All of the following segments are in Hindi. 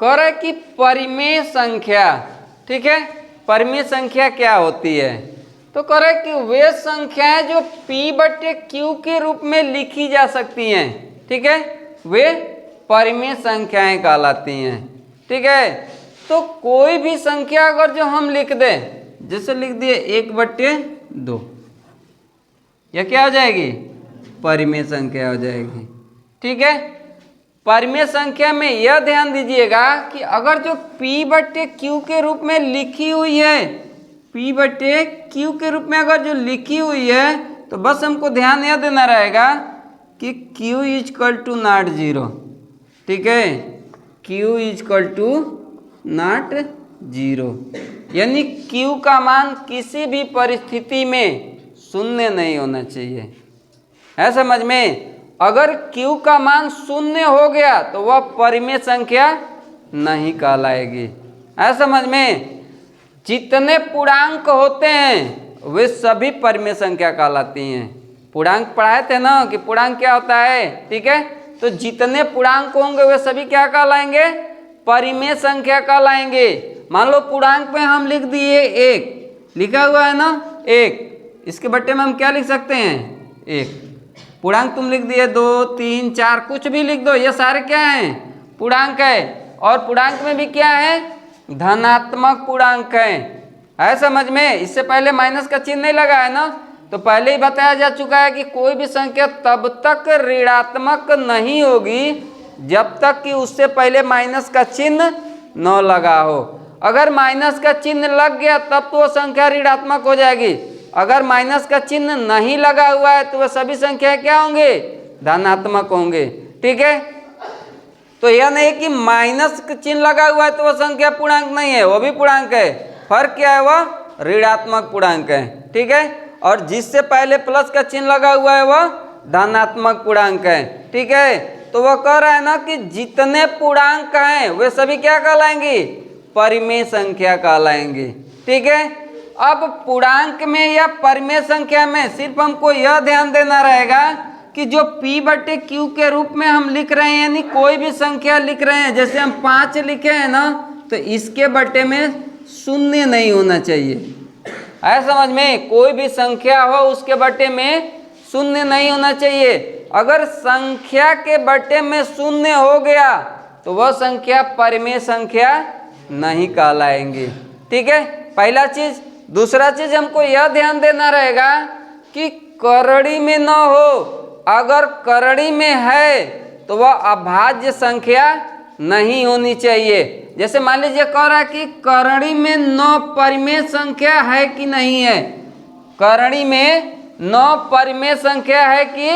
कह रहा है कि परिमेय संख्या, ठीक है, परिमेय संख्या क्या होती है? तो कह रहा है कि वे संख्याएं जो P/Q के रूप में लिखी जा सकती हैं, ठीक है, वे परिमेय संख्याएं कहलाती हैं, ठीक है। तो कोई भी संख्या अगर जो हम लिख दें, जैसे लिख दिए 1/2, यह क्या हो जाएगी? परिमेय संख्या हो जाएगी, ठीक है। परिमेय संख्या में यह ध्यान दीजिएगा कि अगर जो P/Q के रूप में लिखी हुई है, P/Q के रूप में अगर जो लिखी हुई है, तो बस हमको ध्यान यह देना रहेगा कि Q = नॉट 0, ठीक है, Q = नॉट 0, यानी Q का मान किसी भी परिस्थिति में शून्य नहीं होना चाहिए, है समझ में। अगर Q का मान शून्य हो गया तो वह परिमेय संख्या नहीं कहलाएगी, है समझ में। जितने पूर्णांक होते हैं वे सभी परिमेय संख्या कहलाती हैं। पूर्णांक पढ़ाए थे ना कि पूर्णांक क्या होता है, ठीक है। तो जितने पूर्णांक होंगे वे सभी क्या कहलाएंगे? परिमेय संख्या कहलाएंगे। मान लो पूर्णांक में हम लिख दिए 1, लिखा हुआ है ना 1, इसके बट्टे में हम क्या लिख सकते हैं? 1। पूर्णांक तुम लिख दिए 2, 3, 4, कुछ भी लिख दो, ये सारे क्या हैं? पूर्णांक है। और पूर्णांक में भी क्या है? धनात्मक पूर्णांक है समझ में। इससे पहले माइनस का चिन्ह नहीं लगा है ना, तो पहले ही बताया जा चुका है कि कोई भी संख्या तब तक ऋणात्मक नहीं होगी जब तक कि उससे पहले माइनस का चिन्ह न लगा हो। अगर माइनस का चिन्ह लग गया तब तो वो संख्या ऋणात्मक हो जाएगी। अगर माइनस का चिन्ह नहीं लगा हुआ है तो वह सभी संख्याएं क्या होंगे? धनात्मक होंगे, ठीक है। तो यह नहीं कि माइनस का चिन्ह लगा हुआ है तो वह संख्या पूर्णांक नहीं है, वो भी पूर्णांक है। फर्क क्या है? वह ऋणात्मक पूर्णांक है, ठीक है। और जिससे पहले प्लस का चिन्ह लगा हुआ है वह धनात्मक पूर्णांक है, ठीक है। तो वह कह रहा है ना कि जितने पूर्णांक हैं वे सभी क्या कहलाएंगे? परिमेय संख्या कहलाएंगे, ठीक है। अब पूर्णांक में या परिमेय संख्या में सिर्फ हमको यह ध्यान देना रहेगा कि जो P/Q के रूप में हम लिख रहे हैं, यानी कोई भी संख्या लिख रहे हैं, जैसे हम 5 लिखे हैं ना, तो इसके बट्टे में शून्य नहीं होना चाहिए, है समझ में। कोई भी संख्या हो उसके बट्टे में शून्य नहीं होना चाहिए। अगर संख्या के बट्टे में शून्य हो गया तो वह संख्या परिमेय संख्या नहीं कहलाएंगी, ठीक है, पहला चीज। दूसरा चीज हमको यह ध्यान देना रहेगा कि करड़ी में न हो। अगर करड़ी में है तो वह अभाज्य संख्या नहीं होनी चाहिए। जैसे मान लीजिए कह रहा है कि करड़ी में 9 परिमेय संख्या है कि नहीं है, करड़ी में 9 परिमेय संख्या है कि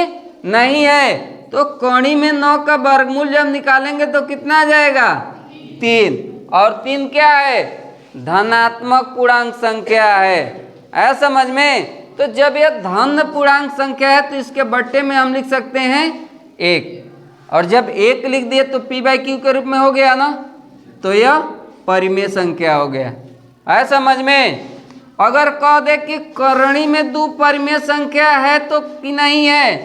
नहीं है, तो कड़ी में 9 का वर्गमूल जब निकालेंगे तो कितना आ जाएगा? 3। और 3 क्या है? धनात्मक पूर्णांक संख्या है समझ में। तो जब यह धन पूर्णांक संख्या है तो इसके बट्टे में हम लिख सकते हैं 1, और जब 1 लिख दिए तो P/Q के रूप में हो गया ना, तो यह परिमेय संख्या हो गया, है समझ में। अगर कह दे कि करणी में 2 परिमेय संख्या है तो कि नहीं है,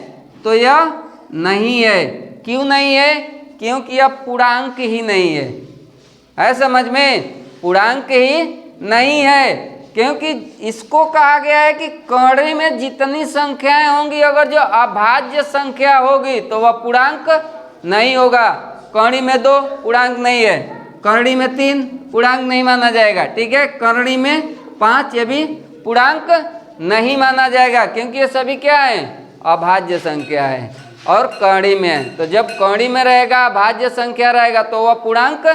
तो यह नहीं है। क्यों नहीं है? क्योंकि यह पूर्णांक ही नहीं है समझ में, पूर्णांक ही नहीं है। क्योंकि इसको कहा गया है कि कड़ी में जितनी संख्याएं होंगी, अगर जो अभाज्य संख्या होगी तो वह पूर्णांक नहीं होगा। कड़ी में 2 पूर्णांक नहीं है, करणी में 3 पूर्णांक नहीं माना जाएगा, ठीक है। करणी में 5 ये भी पूर्णांक नहीं माना जाएगा, क्योंकि ये सभी क्या है? अभाज्य संख्या है। और करणी में है, तो जब करणी में रहेगा, अभाज्य संख्या रहेगा, तो वह पूर्णांक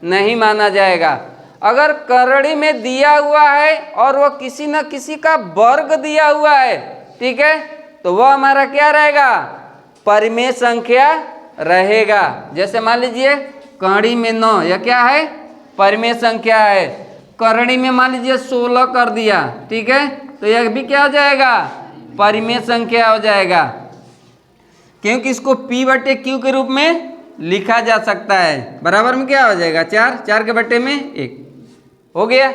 नहीं माना जाएगा। अगर करणी में दिया हुआ है और वह किसी न किसी का वर्ग दिया हुआ है, ठीक है, तो वह हमारा क्या रहेगा? परिमेय संख्या रहेगा। जैसे मान लीजिए करणी में 9, यह क्या है? परिमेय संख्या है। करणी में मान लीजिए 16 कर दिया, ठीक है, तो यह भी क्या हो जाएगा? परिमेय संख्या हो जाएगा, क्योंकि इसको P/Q के रूप में लिखा जा सकता है। बराबर में क्या हो जाएगा? 4 के बट्टे में 1 हो गया।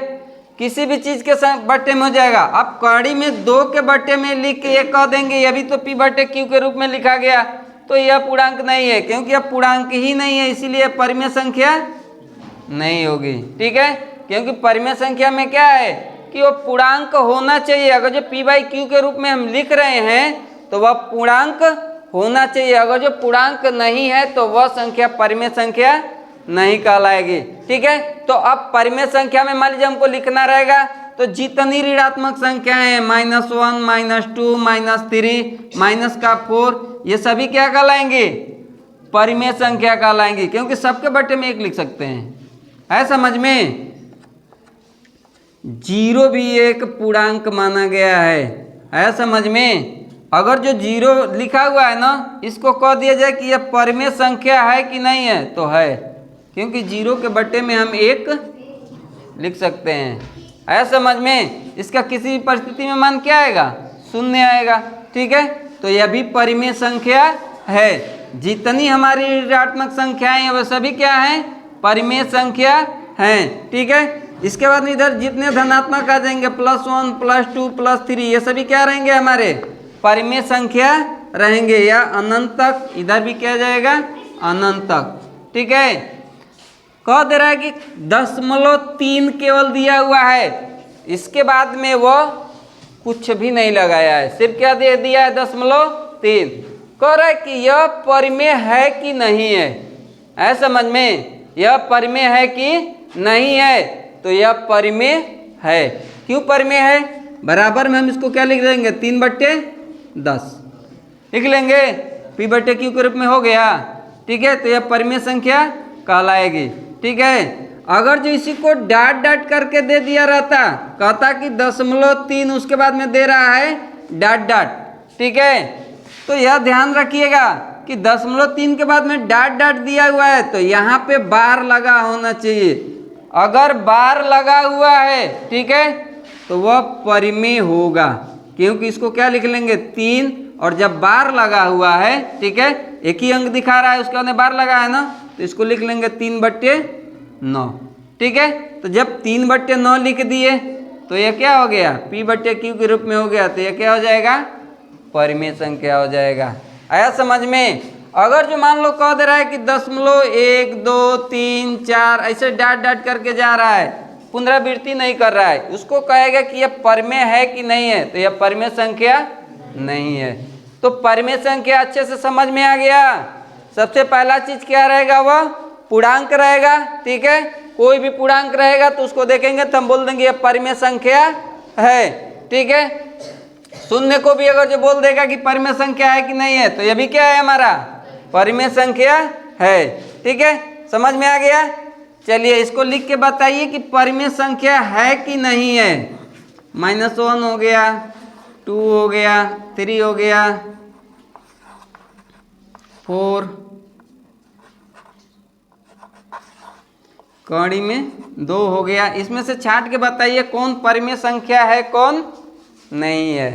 किसी भी चीज के बट्टे में हो जाएगा। अब कड़ी में 2 के बट्टे में लिख के 1 कह देंगे, यह भी तो P/Q के रूप में लिखा गया, तो यह पूर्णांक नहीं है, क्योंकि यह पूर्णांक ही नहीं है, इसीलिए परिमेय संख्या नहीं होगी। ठीक है, क्योंकि परिमेय संख्या में क्या है कि वो पूर्णांक होना चाहिए। अगर जो p बाई क्यू के रूप में हम लिख रहे हैं तो वह पूर्णांक होना चाहिए। अगर जो पूर्णांक नहीं है तो वह संख्या परिमेय संख्या नहीं कहलाएगी। ठीक है, तो अब परिमेय संख्या में मान लीजिए हमको लिखना रहेगा तो जितनी ऋणात्मक संख्याएं हैं -1, -2, -3, -4, ये सभी क्या कहलाएंगे? परिमेय संख्या कहलाएंगी, क्योंकि सबके बट्टे में 1 लिख सकते हैं। है समझ में? 0 भी एक पूर्णांक माना गया है समझ में? अगर जो 0 लिखा हुआ है ना, इसको कह दिया जाए कि यह परिमेय संख्या है कि नहीं है, तो है, क्योंकि 0 के बट्टे में हम 1 लिख सकते हैं। है समझ में? इसका किसी भी परिस्थिति में मान क्या आएगा? 0 आएगा। ठीक है, तो यह भी परिमेय संख्या है। जितनी हमारी ऋणात्मक संख्याएं हैं वह सभी क्या हैं? परिमेय संख्या हैं। ठीक है, इसके बाद इधर जितने धनात्मक आ जाएंगे +1, +2, +3, ये सभी क्या रहेंगे? हमारे परिमेय संख्या रहेंगे, या अनंत तक। इधर भी क्या जाएगा? अनंत तक। ठीक है, कह दे रहा है कि 0.3 केवल दिया हुआ है, इसके बाद में वो कुछ भी नहीं लगाया है, सिर्फ क्या दे दिया है? 0.3। कह रहा है कि यह परिमेय है कि नहीं है। है समझ में? यह परिमेय है कि नहीं है, तो यह परिमेय है। क्यों परिमेय है? बराबर में हम इसको क्या लिख देंगे? 3/10 लिख लेंगे, p/q के रूप में हो गया। ठीक है, तो यह परिमेय संख्या कहलाएगी। ठीक है, अगर जो इसी को डाट डाट करके दे दिया रहता, कहता कि 0.3 उसके बाद में दे रहा है डाट डाट। ठीक है, तो यह ध्यान रखिएगा कि 0.3 के बाद में डाट डाट दिया हुआ है तो यहाँ पे बार लगा होना चाहिए। अगर बार लगा हुआ है, ठीक है, तो वह परिमेय होगा, क्योंकि इसको क्या लिख लेंगे? 3, और जब बार लगा हुआ है, ठीक है, एक ही अंक दिखा रहा है, उसके बाद बार लगा है ना, तो इसको लिख लेंगे 3/9। ठीक है, तो जब 3/9 लिख दिए तो यह क्या हो गया? p/q के रूप में हो गया, तो यह क्या हो जाएगा? परिमेय संख्या हो जाएगा। आया समझ में? अगर जो मान लो कह दे रहा है कि 1, 2, 3, 4 ऐसे डाट डाट करके जा रहा है, पुनरावृत्ति नहीं कर रहा है, उसको कहेगा कि यह परिमेय है कि नहीं है, तो यह परिमेय संख्या नहीं है। तो परिमेय संख्या अच्छे से समझ में आ गया। सबसे पहला चीज क्या रहेगा? वह पूर्णांक रहेगा। ठीक है, कोई भी पूर्णांक रहेगा तो उसको देखेंगे तो हम बोल देंगे यह परिमेय संख्या है। ठीक है, 0 को भी अगर जो बोल देगा कि परिमेय संख्या है कि नहीं है, तो यह भी क्या है? हमारा परिमेय संख्या है। ठीक है, समझ में आ गया? चलिए इसको लिख के बताइए कि परिमेय संख्या है कि नहीं है। -1 हो गया, 2 हो गया, 3 हो गया, 4, कड़ी में 2 हो गया। इसमें से छांट के बताइए कौन परिमेय संख्या है, कौन नहीं है।